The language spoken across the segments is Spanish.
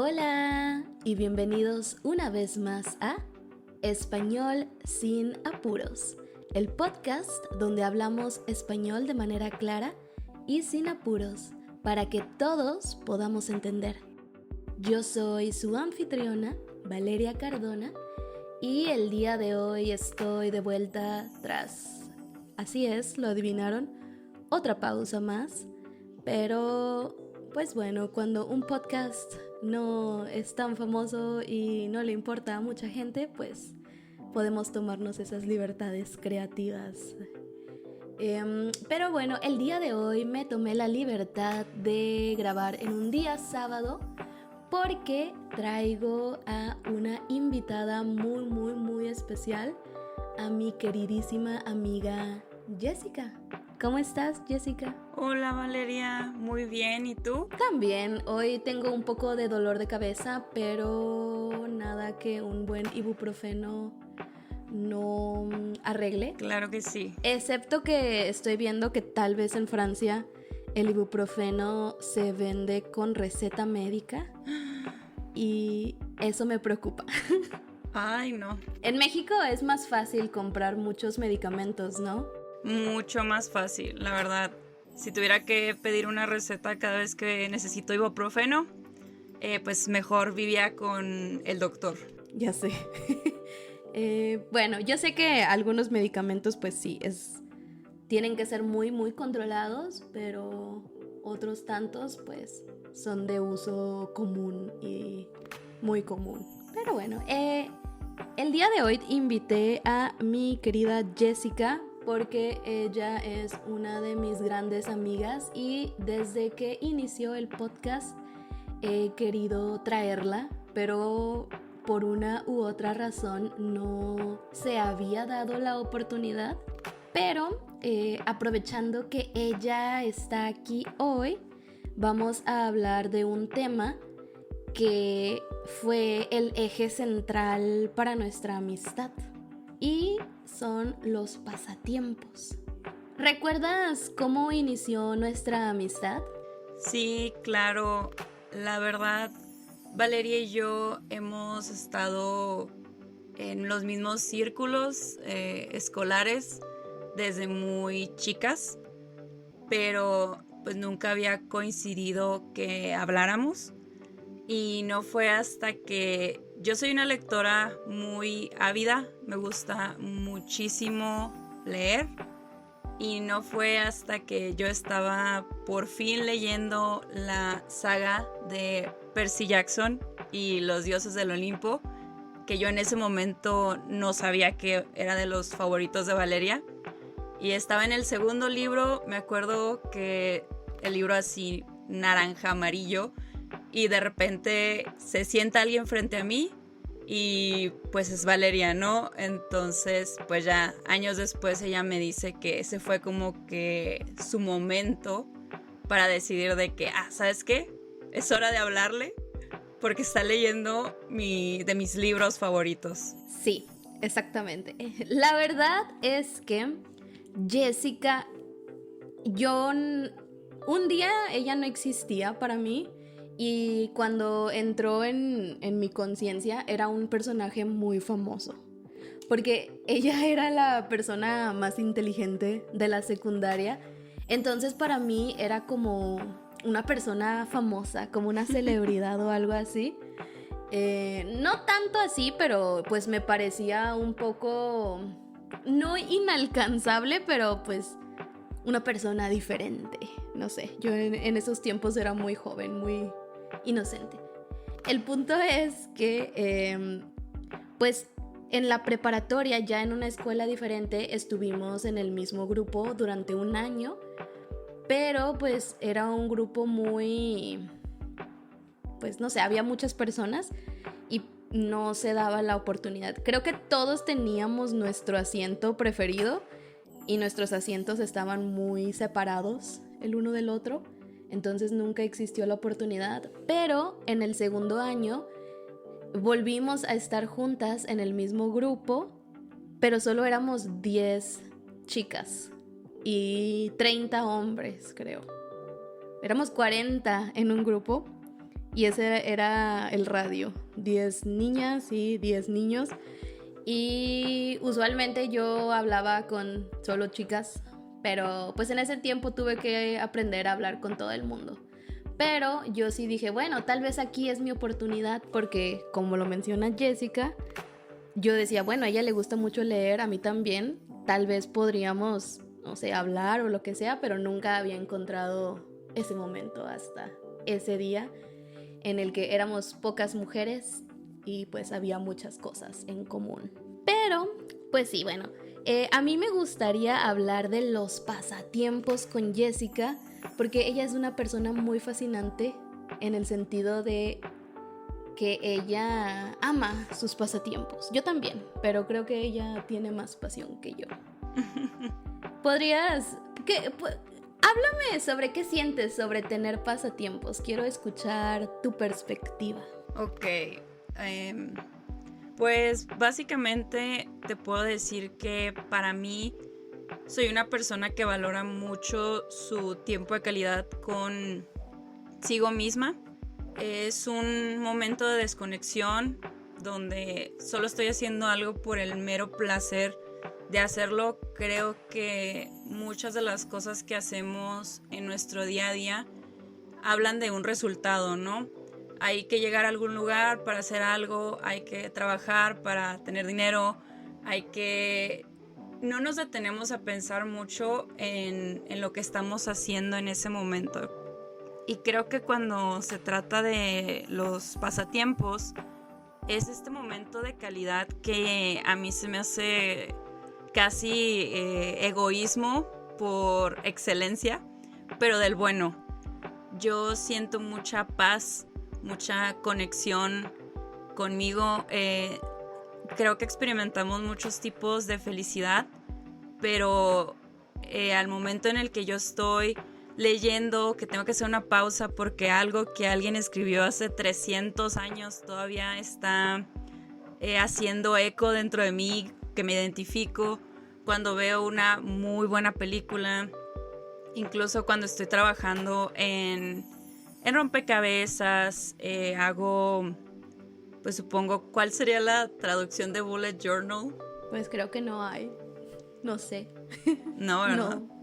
Hola y bienvenidos una vez más a Español sin apuros, el podcast donde hablamos español de manera clara y sin apuros para que todos podamos entender. Yo soy su anfitriona, Valeria Cardona, y el día de hoy estoy de vuelta tras, así es, lo adivinaron, otra pausa más, pero pues bueno, cuando un podcast no es tan famoso y no le importa a mucha gente, pues podemos tomarnos esas libertades creativas. Pero bueno, el día de hoy me tomé la libertad de grabar en un día sábado porque traigo a una invitada muy especial, a mi queridísima amiga Jessica. ¿Cómo estás, Jessica? Hola Valeria, muy bien, ¿y tú? También, hoy tengo un poco de dolor de cabeza, pero nada que un buen ibuprofeno no arregle. Claro que sí. Excepto que estoy viendo que tal vez en Francia el ibuprofeno se vende con receta médica y eso me preocupa. Ay, no. En México es más fácil comprar muchos medicamentos, ¿no? Mucho más fácil, la verdad. Si tuviera que pedir una receta cada vez que necesito ibuprofeno, pues mejor vivía con el doctor. Ya sé. Bueno, yo sé que algunos medicamentos pues sí, tienen que ser muy controlados, pero otros tantos pues son de uso común y muy común. Pero bueno, el día de hoy invité a mi querida Jessica porque ella es una de mis grandes amigas y desde que inició el podcast he querido traerla, pero por una u otra razón no se había dado la oportunidad. Pero aprovechando que ella está aquí hoy, vamos a hablar de un tema que fue el eje central para nuestra amistad y son los pasatiempos. ¿Recuerdas cómo inició nuestra amistad? Sí, claro. La verdad, Valeria y yo hemos estado en los mismos círculos escolares desde muy chicas, pero pues nunca había coincidido que habláramos. Y no fue hasta que yo soy una lectora muy ávida, me gusta muchísimo leer, y no fue hasta que yo estaba por fin leyendo la saga de Percy Jackson y los dioses del Olimpo, que yo en ese momento no sabía que era de los favoritos de Valeria. Y estaba en el segundo libro, me acuerdo que el libro así naranja amarillo, y de repente se sienta alguien frente a mí y pues es Valeria, ¿no? Entonces pues ya años después ella me dice que ese fue como que su momento para decidir de que, ¿sabes qué? Es hora de hablarle porque está leyendo de mis libros favoritos. Sí, exactamente. La verdad es que Jessica, un día ella no existía para mí y cuando entró en mi conciencia era un personaje muy famoso. Porque ella era la persona más inteligente de la secundaria. Entonces para mí era como una persona famosa, como una celebridad o algo así. No tanto así, pero pues me parecía un poco, no inalcanzable, pero pues una persona diferente. No sé, yo en esos tiempos era muy joven, muy inocente. El punto es que pues en la preparatoria, ya en una escuela diferente, estuvimos en el mismo grupo durante un año, pero pues era un grupo muy, pues no sé, había muchas personas y no se daba la oportunidad. Creo que todos teníamos nuestro asiento preferido y nuestros asientos estaban muy separados el uno del otro, entonces nunca existió la oportunidad, pero en el segundo año volvimos a estar juntas en el mismo grupo, pero solo éramos 10 chicas y 30 hombres, creo. Éramos 40 en un grupo y ese era el radio, 10 niñas y 10 niños. Y usualmente yo hablaba con solo chicas, pero pues en ese tiempo tuve que aprender a hablar con todo el mundo. Pero yo sí dije, bueno, tal vez aquí es mi oportunidad porque, como lo menciona Jessica, yo decía, bueno, a ella le gusta mucho leer, a mí también, tal vez podríamos, no sé, hablar o lo que sea, pero nunca había encontrado ese momento hasta ese día en el que éramos pocas mujeres y pues había muchas cosas en común. Pero, pues sí, bueno, a mí me gustaría hablar de los pasatiempos con Jessica, porque ella es una persona muy fascinante en el sentido de que ella ama sus pasatiempos. Yo también, pero creo que ella tiene más pasión que yo. ¿Podrías... háblame sobre qué sientes sobre tener pasatiempos. Quiero escuchar tu perspectiva. Ok, pues básicamente te puedo decir que para mí soy una persona que valora mucho su tiempo de calidad consigo misma. Es un momento de desconexión donde solo estoy haciendo algo por el mero placer de hacerlo. Creo que muchas de las cosas que hacemos en nuestro día a día hablan de un resultado, ¿no? Hay que llegar a algún lugar para hacer algo, hay que trabajar para tener dinero, no nos detenemos a pensar mucho en lo que estamos haciendo en ese momento. Y creo que cuando se trata de los pasatiempos, es este momento de calidad que a mí se me hace casi egoísmo por excelencia, pero del bueno. Yo siento mucha paz, mucha conexión conmigo. Creo que experimentamos muchos tipos de felicidad, pero al momento en el que yo estoy leyendo, que tengo que hacer una pausa porque algo que alguien escribió hace 300 años todavía está haciendo eco dentro de mí, que me identifico, cuando veo una muy buena película, incluso cuando estoy trabajando en rompecabezas, hago, pues supongo, ¿cuál sería la traducción de bullet journal? Pues creo que no hay, no sé. No, ¿verdad? No.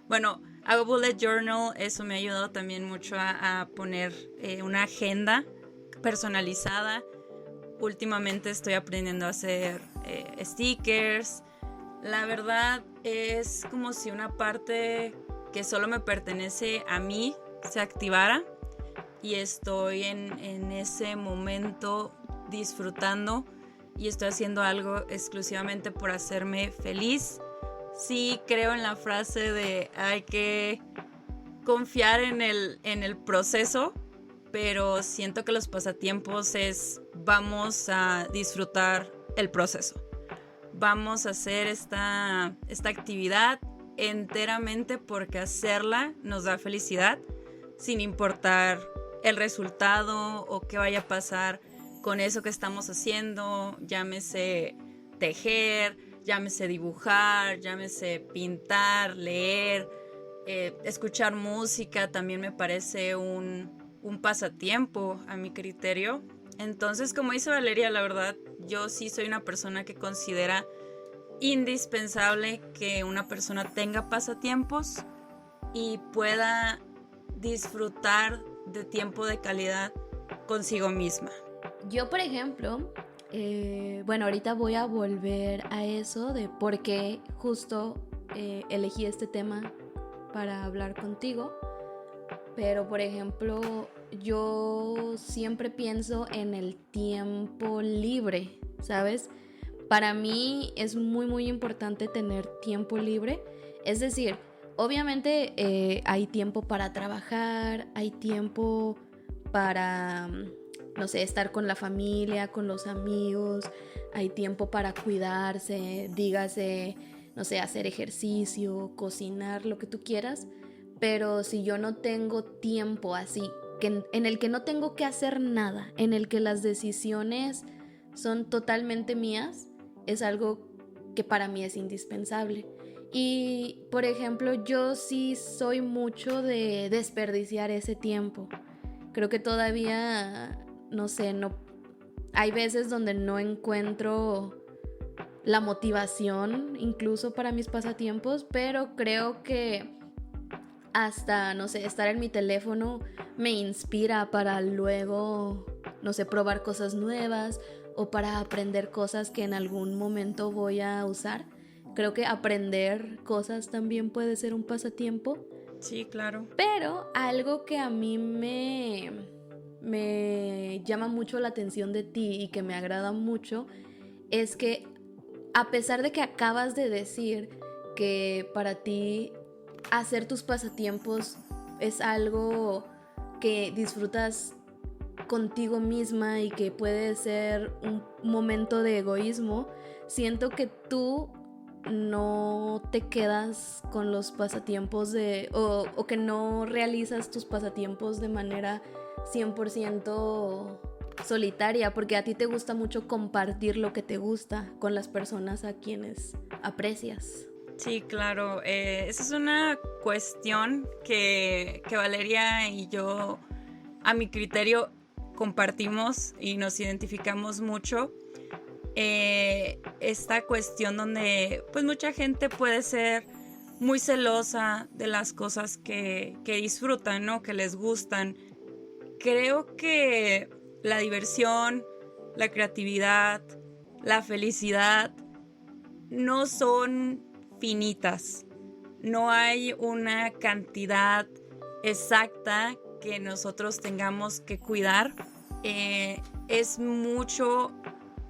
Bueno, hago bullet journal, eso me ha ayudado también mucho a poner una agenda personalizada. Últimamente estoy aprendiendo a hacer stickers. La verdad es como si una parte que solo me pertenece a mí se activara y estoy en ese momento disfrutando y estoy haciendo algo exclusivamente por hacerme feliz. Sí creo en la frase de hay que confiar en el proceso, pero siento que los pasatiempos es vamos a disfrutar el proceso. Vamos a hacer esta actividad enteramente porque hacerla nos da felicidad, sin importar el resultado o qué vaya a pasar con eso que estamos haciendo, llámese tejer, llámese dibujar, llámese pintar, leer, escuchar música, también me parece un pasatiempo a mi criterio. Entonces, como dice Valeria, la verdad, yo sí soy una persona que considera indispensable que una persona tenga pasatiempos y pueda disfrutar de tiempo de calidad consigo misma. Yo, por ejemplo, bueno, ahorita voy a volver a eso de por qué justo elegí este tema para hablar contigo. Pero, por ejemplo, yo siempre pienso en el tiempo libre, ¿sabes? Para mí es muy, muy importante tener tiempo libre. Es decir, obviamente hay tiempo para trabajar, hay tiempo para, no sé, estar con la familia, con los amigos, hay tiempo para cuidarse, dígase, no sé, hacer ejercicio, cocinar, lo que tú quieras. Pero si yo no tengo tiempo así, en el que no tengo que hacer nada, en el que las decisiones son totalmente mías, es algo que para mí es indispensable. Y, por ejemplo, yo sí soy mucho de desperdiciar ese tiempo. Creo que todavía, no sé, no hay veces donde no encuentro la motivación incluso para mis pasatiempos, pero creo que hasta, no sé, estar en mi teléfono me inspira para luego, no sé, probar cosas nuevas o para aprender cosas que en algún momento voy a usar. Creo que aprender cosas también puede ser un pasatiempo. Sí, claro. Pero algo que a mí me llama mucho la atención de ti y que me agrada mucho es que a pesar de que acabas de decir que para ti hacer tus pasatiempos es algo que disfrutas contigo misma y que puede ser un momento de egoísmo, siento que tú no te quedas con los pasatiempos o que no realizas tus pasatiempos de manera 100% solitaria, porque a ti te gusta mucho compartir lo que te gusta con las personas a quienes aprecias. Sí, claro. Esa es una cuestión que Valeria y yo, a mi criterio, compartimos y nos identificamos mucho. Esta cuestión donde pues mucha gente puede ser muy celosa de las cosas que disfrutan, ¿no? Que les gustan. Creo que la diversión, la creatividad, la felicidad no son finitas. No hay una cantidad exacta que nosotros tengamos que cuidar. Es mucho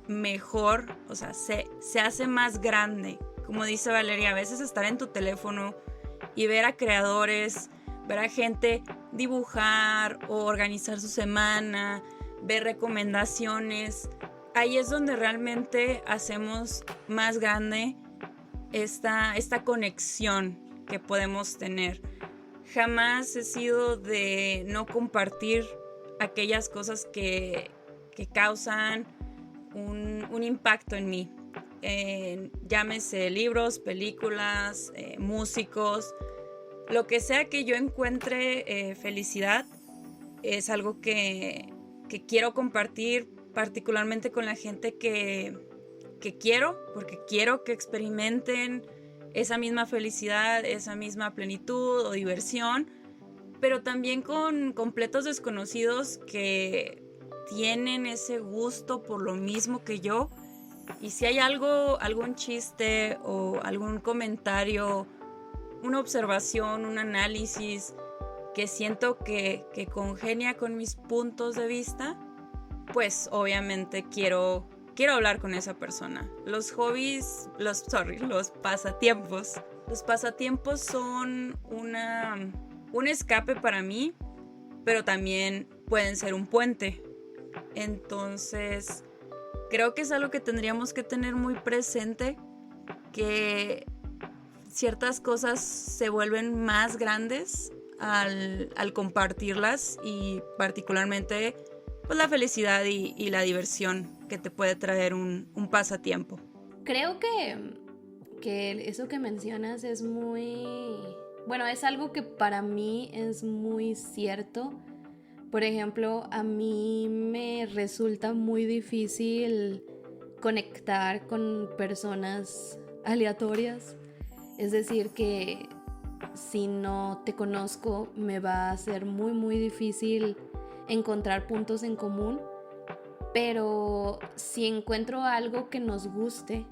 mejor, o sea, se hace más grande. Como dice Valeria, a veces estar en tu teléfono y ver a creadores, ver a gente dibujar o organizar su semana, ver recomendaciones, ahí es donde realmente hacemos más grande esta conexión que podemos tener. Jamás he sido de no compartir aquellas cosas que causan un impacto en mí. Llámese libros, películas, músicos, lo que sea que yo encuentre felicidad, es algo que quiero compartir particularmente con la gente que quiero, porque quiero que experimenten esa misma felicidad, esa misma plenitud o diversión, pero también con completos desconocidos que tienen ese gusto por lo mismo que yo. Y si hay algún chiste o algún comentario, una observación, un análisis que siento que congenia con mis puntos de vista, pues obviamente quiero hablar con esa persona. Los hobbies, los pasatiempos. Los pasatiempos son un escape para mí, pero también pueden ser un puente. Entonces, creo que es algo que tendríamos que tener muy presente, que ciertas cosas se vuelven más grandes al compartirlas, y particularmente pues la felicidad y la diversión que te puede traer un pasatiempo. Creo que eso que mencionas es muy... Bueno, es algo que para mí es muy cierto. Por ejemplo, a mí me resulta muy difícil conectar con personas aleatorias. Es decir, que si no te conozco me va a ser muy muy difícil encontrar puntos en común, pero si encuentro algo que nos guste,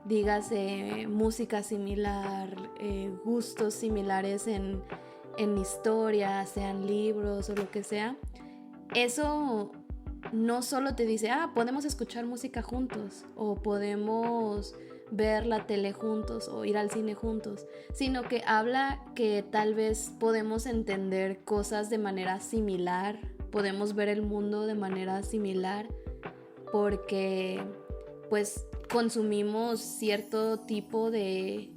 dígase música similar, gustos similares en historias, sean libros o lo que sea, eso no solo te dice, podemos escuchar música juntos o podemos ver la tele juntos o ir al cine juntos, sino que habla que tal vez podemos entender cosas de manera similar, podemos ver el mundo de manera similar, porque pues consumimos cierto tipo de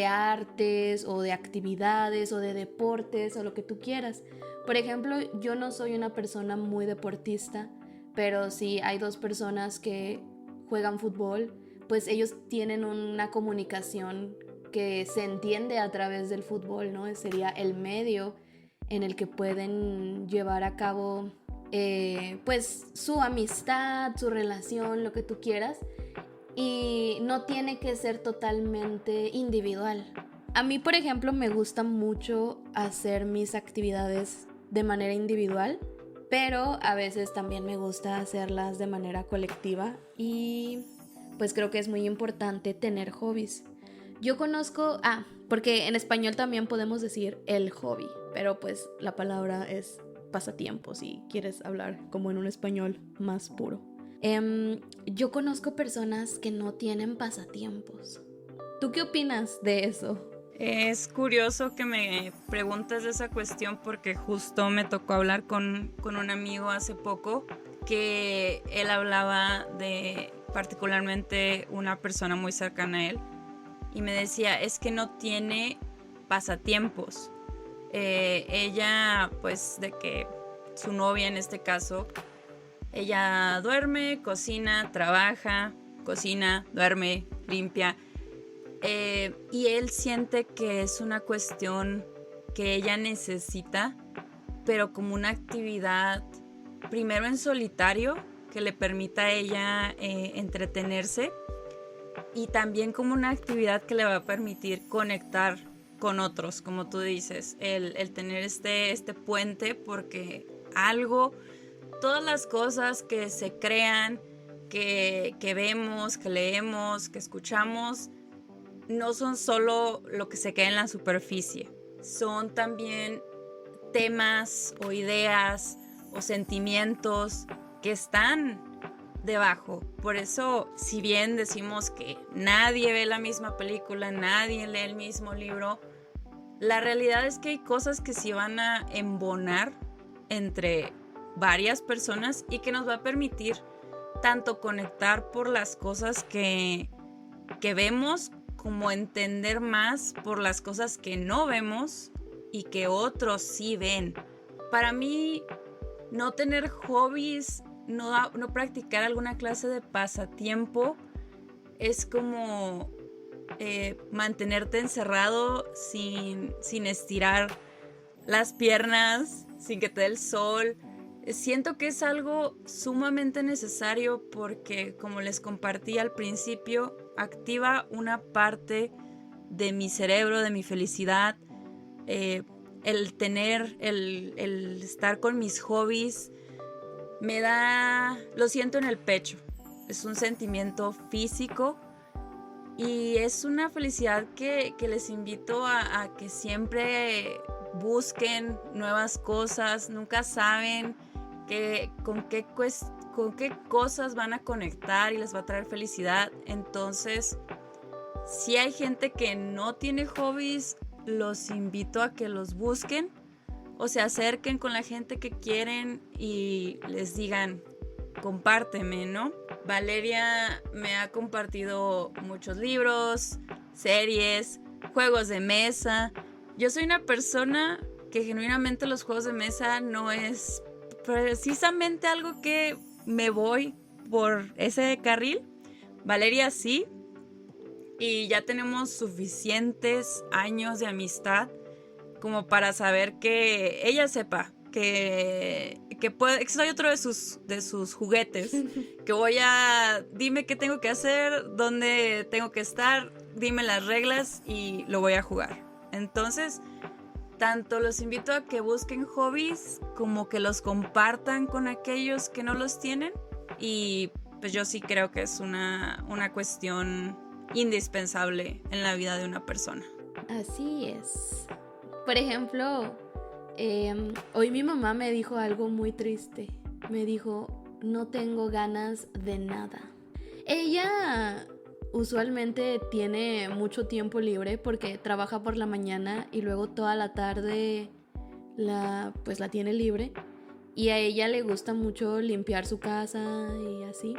artes o de actividades o de deportes o lo que tú quieras. Por ejemplo, yo no soy una persona muy deportista, pero si hay dos personas que juegan fútbol, pues ellos tienen una comunicación que se entiende a través del fútbol, ¿no? Sería el medio en el que pueden llevar a cabo pues su amistad, su relación, lo que tú quieras, y no tiene que ser totalmente individual. A mí, por ejemplo, me gusta mucho hacer mis actividades de manera individual, pero a veces también me gusta hacerlas de manera colectiva y pues creo que es muy importante tener hobbies. Yo conozco, porque en español también podemos decir el hobby, pero pues la palabra es pasatiempo si quieres hablar como en un español más puro. Yo conozco personas que no tienen pasatiempos. ¿Tú qué opinas de eso? Es curioso que me preguntes de esa cuestión porque justo me tocó hablar con un amigo hace poco que él hablaba de particularmente una persona muy cercana a él y me decía, es que no tiene pasatiempos. Ella, pues de que su novia en este caso, ella duerme, cocina, trabaja, cocina, duerme, limpia. Y él siente que es una cuestión que ella necesita, pero como una actividad, primero en solitario, que le permita a ella entretenerse, y también como una actividad que le va a permitir conectar con otros, como tú dices, el tener este puente, porque todas las cosas que se crean, que vemos, que leemos, que escuchamos, no son solo lo que se queda en la superficie, son también temas o ideas o sentimientos que están debajo. Por eso, si bien decimos que nadie ve la misma película, nadie lee el mismo libro, la realidad es que hay cosas que sí van a embonar entre varias personas y que nos va a permitir tanto conectar por las cosas que vemos, como entender más por las cosas que no vemos y que otros sí ven. Para mí, no tener hobbies, no practicar alguna clase de pasatiempo, es como mantenerte encerrado sin estirar las piernas, sin que te dé el sol. Siento que es algo sumamente necesario porque, como les compartí al principio, activa una parte de mi cerebro, de mi felicidad. El estar con mis hobbies lo siento en el pecho. Es un sentimiento físico y es una felicidad que les invito a que siempre busquen nuevas cosas. Nunca saben con qué cosas van a conectar y les va a traer felicidad. Entonces, si hay gente que no tiene hobbies, los invito a que los busquen o se acerquen con la gente que quieren y les digan, compárteme, ¿no? Valeria me ha compartido muchos libros, series, juegos de mesa. Yo soy una persona que genuinamente los juegos de mesa no es precisamente algo que me voy por ese carril. Valeria sí, y ya tenemos suficientes años de amistad como para saber que ella sepa que soy otro de sus juguetes, que dime qué tengo que hacer, dónde tengo que estar, dime las reglas y lo voy a jugar. Entonces, tanto los invito a que busquen hobbies como que los compartan con aquellos que no los tienen, y pues yo sí creo que es una cuestión indispensable en la vida de una persona. Así es. Por ejemplo, hoy mi mamá me dijo algo muy triste. Me dijo, no tengo ganas de nada. Ella usualmente tiene mucho tiempo libre porque trabaja por la mañana y luego toda la tarde la tiene libre. Y a ella le gusta mucho limpiar su casa y así.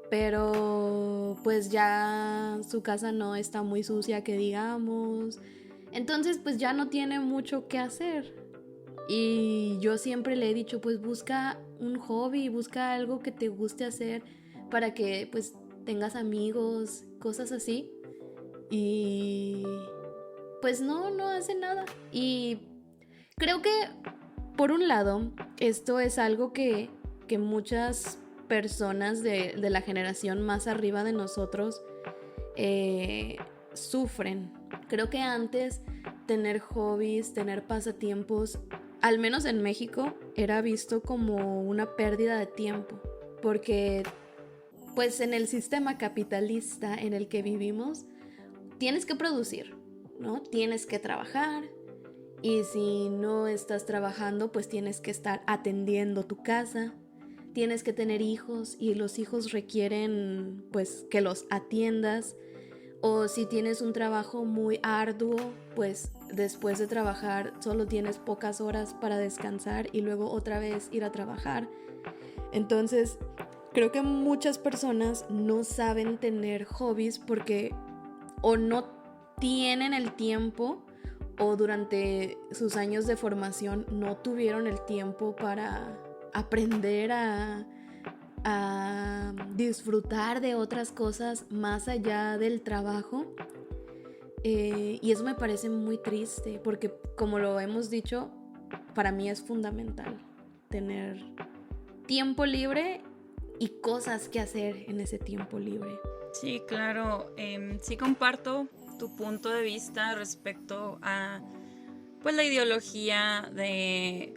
Pero pues ya su casa no está muy sucia que digamos. Entonces pues ya no tiene mucho que hacer. Y yo siempre le he dicho, pues busca un hobby, busca algo que te guste hacer para que pues tengas amigos, cosas así. Y pues no hace nada. Y Creo que, por un lado, esto es algo que muchas personas de la generación más arriba de nosotros sufren. Creo que antes tener hobbies, tener pasatiempos, al menos en México, era visto como una pérdida de tiempo, porque pues en el sistema capitalista en el que vivimos, tienes que producir, ¿no? Tienes que trabajar, y si no estás trabajando, pues tienes que estar atendiendo tu casa, tienes que tener hijos y los hijos requieren pues que los atiendas. O si tienes un trabajo muy arduo, pues después de trabajar solo tienes pocas horas para descansar y luego otra vez ir a trabajar. Entonces, creo que muchas personas no saben tener hobbies porque o no tienen el tiempo o durante sus años de formación no tuvieron el tiempo para aprender a disfrutar de otras cosas más allá del trabajo. Y eso me parece muy triste porque, como lo hemos dicho, para mí es fundamental tener tiempo libre y cosas que hacer en ese tiempo libre. Sí, claro. Sí comparto tu punto de vista respecto a pues la ideología de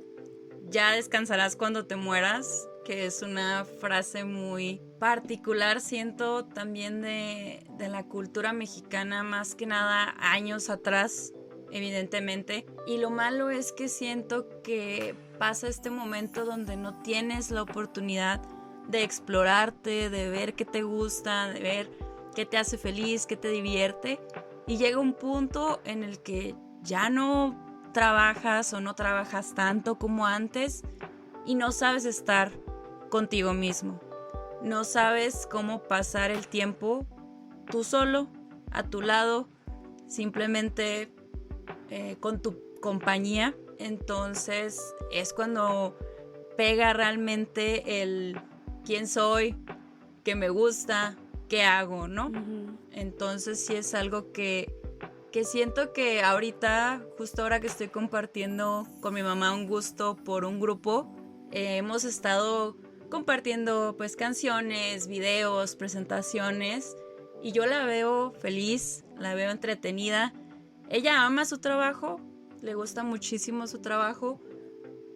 ya descansarás cuando te mueras, que es una frase muy particular, siento, también de la cultura mexicana, más que nada años atrás, evidentemente. Y lo malo es que siento que pasa este momento donde no tienes la oportunidad de explorarte, de ver qué te gusta, de ver qué te hace feliz, qué te divierte. Y llega un punto en el que ya no trabajas o no trabajas tanto como antes y no sabes estar contigo mismo. No sabes cómo pasar el tiempo tú solo, a tu lado, simplemente con tu compañía. Entonces es cuando pega realmente el quién soy, qué me gusta, qué hago, ¿no? Uh-huh. Entonces sí es algo que siento que ahorita, justo ahora que estoy compartiendo con mi mamá un gusto por un grupo, hemos estado compartiendo pues canciones, videos, presentaciones, y yo la veo feliz, la veo entretenida. Ella ama su trabajo, le gusta muchísimo su trabajo,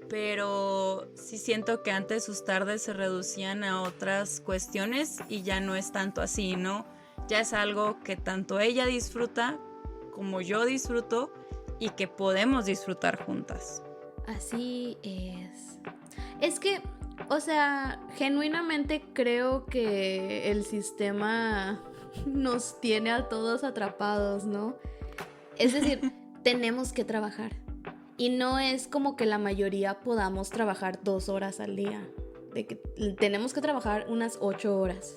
pero sí siento que antes sus tardes se reducían a otras cuestiones y ya no es tanto así, ¿no? Ya es algo que tanto ella disfruta como yo disfruto y que podemos disfrutar juntas. Así es. Es que, o sea, genuinamente creo que el sistema nos tiene a todos atrapados, ¿no? Es decir, tenemos que trabajar. Y no es como que la mayoría podamos trabajar 2 horas al día. De que tenemos que trabajar unas 8 horas.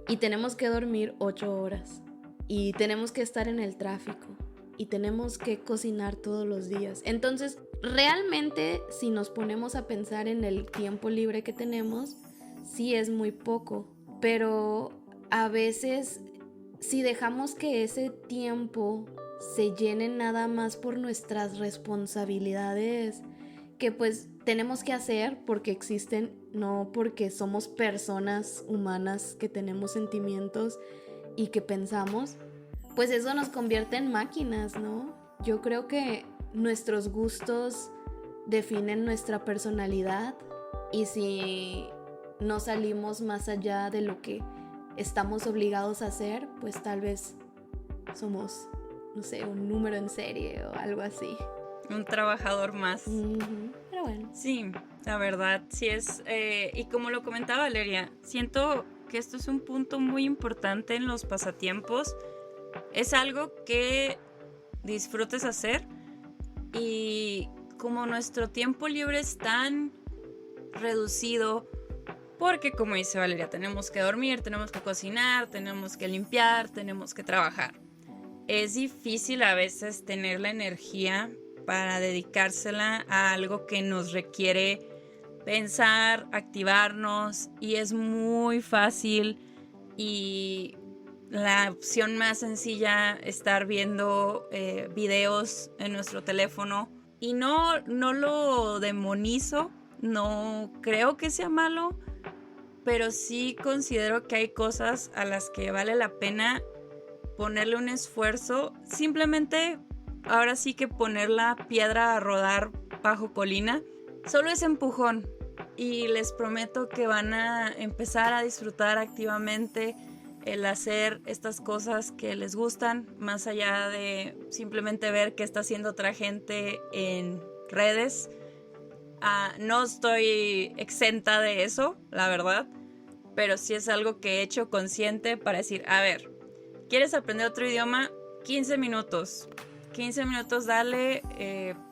Y tenemos que dormir 8 horas. Y tenemos que estar en el tráfico. Y tenemos que cocinar todos los días. Entonces, realmente, si nos ponemos a pensar en el tiempo libre que tenemos, sí es muy poco. Pero a veces, si dejamos que ese tiempo se llene nada más por nuestras responsabilidades que pues tenemos que hacer porque existen, no porque somos personas humanas que tenemos sentimientos y que pensamos, pues eso nos convierte en máquinas, ¿no? Yo creo que nuestros gustos definen nuestra personalidad y si no salimos más allá de lo que estamos obligados a hacer, pues tal vez somos, no sé, un número en serie o algo así. Un trabajador más. Pero bueno. Sí, la verdad, sí es. Y como lo comentaba Valeria, siento que esto es un punto muy importante en los pasatiempos. Es algo que disfrutes hacer y como nuestro tiempo libre es tan reducido, porque como dice Valeria, tenemos que dormir, tenemos que cocinar, tenemos que limpiar, tenemos que trabajar. Es difícil a veces tener la energía para dedicársela a algo que nos requiere pensar, activarnos, y es muy fácil y la opción más sencilla estar viendo videos en nuestro teléfono Y no lo demonizo, no creo que sea malo, pero sí considero que hay cosas a las que vale la pena ponerle un esfuerzo, simplemente ahora sí que poner la piedra a rodar bajo colina, solo es empujón, y les prometo que van a empezar a disfrutar activamente el hacer estas cosas que les gustan, más allá de simplemente ver qué está haciendo otra gente en redes. No estoy exenta de eso, la verdad, pero sí es algo que he hecho consciente para decir, a ver, ¿quieres aprender otro idioma? 15 minutos. 15 minutos, dale,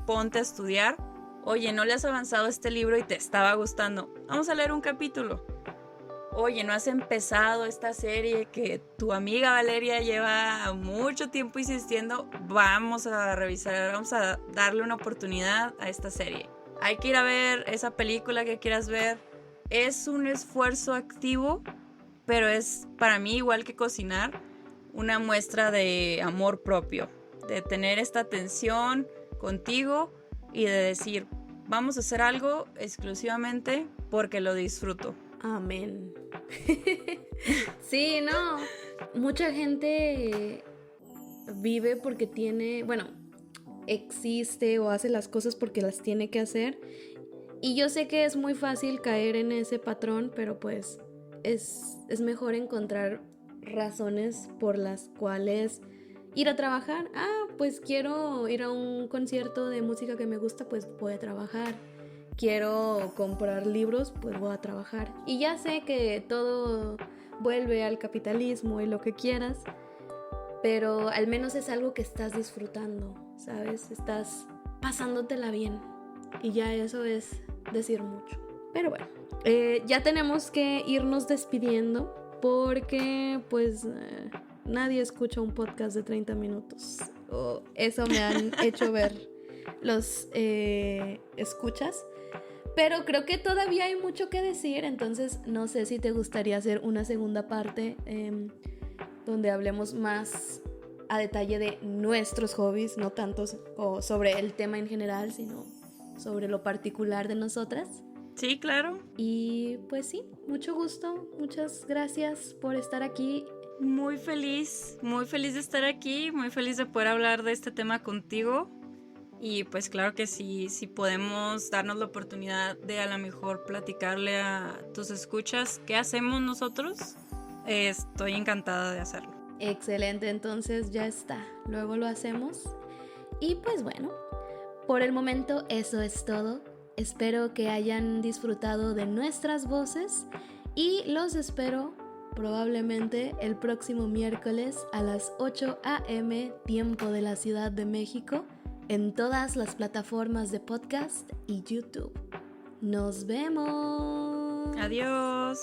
ponte a estudiar. Oye, ¿no le has avanzado este libro y te estaba gustando? Vamos a leer un capítulo. Oye, ¿no has empezado esta serie que tu amiga Valeria lleva mucho tiempo insistiendo? Vamos a revisar, vamos a darle una oportunidad a esta serie. Hay que ir a ver esa película que quieras ver. Es un esfuerzo activo, pero es para mí, igual que cocinar, una muestra de amor propio, de tener esta atención contigo y de decir, vamos a hacer algo exclusivamente porque lo disfruto. Amén. Sí, no. Mucha gente vive porque existe o hace las cosas porque las tiene que hacer. Y yo sé que es muy fácil caer en ese patrón, pero pues es mejor encontrar razones por las cuales ir a trabajar. Pues quiero ir a un concierto de música que me gusta, pues voy a trabajar. Quiero comprar libros, pues voy a trabajar. Y ya sé que todo vuelve al capitalismo y lo que quieras, pero al menos es algo que estás disfrutando, ¿sabes? Estás pasándotela bien. Y ya eso es decir mucho. Pero bueno, ya tenemos que irnos despidiendo porque pues nadie escucha un podcast de 30 minutos. Eso me han hecho ver los escuchas. Pero creo que todavía hay mucho que decir, entonces no sé si te gustaría hacer una segunda parte donde hablemos más a detalle de nuestros hobbies, no tanto sobre el tema en general, sino sobre lo particular de nosotras. Sí, claro. Y pues sí, mucho gusto, muchas gracias por estar aquí. Muy feliz de estar aquí, muy feliz de poder hablar de este tema contigo. Y pues claro que sí, si podemos darnos la oportunidad de a lo mejor platicarle a tus escuchas qué hacemos nosotros, estoy encantada de hacerlo. Excelente, entonces ya está, luego lo hacemos. Y pues bueno, por el momento eso es todo. Espero que hayan disfrutado de nuestras voces y los espero probablemente el próximo miércoles a las 8 a.m. tiempo de la Ciudad de México en todas las plataformas de podcast y YouTube. ¡Nos vemos! Adiós.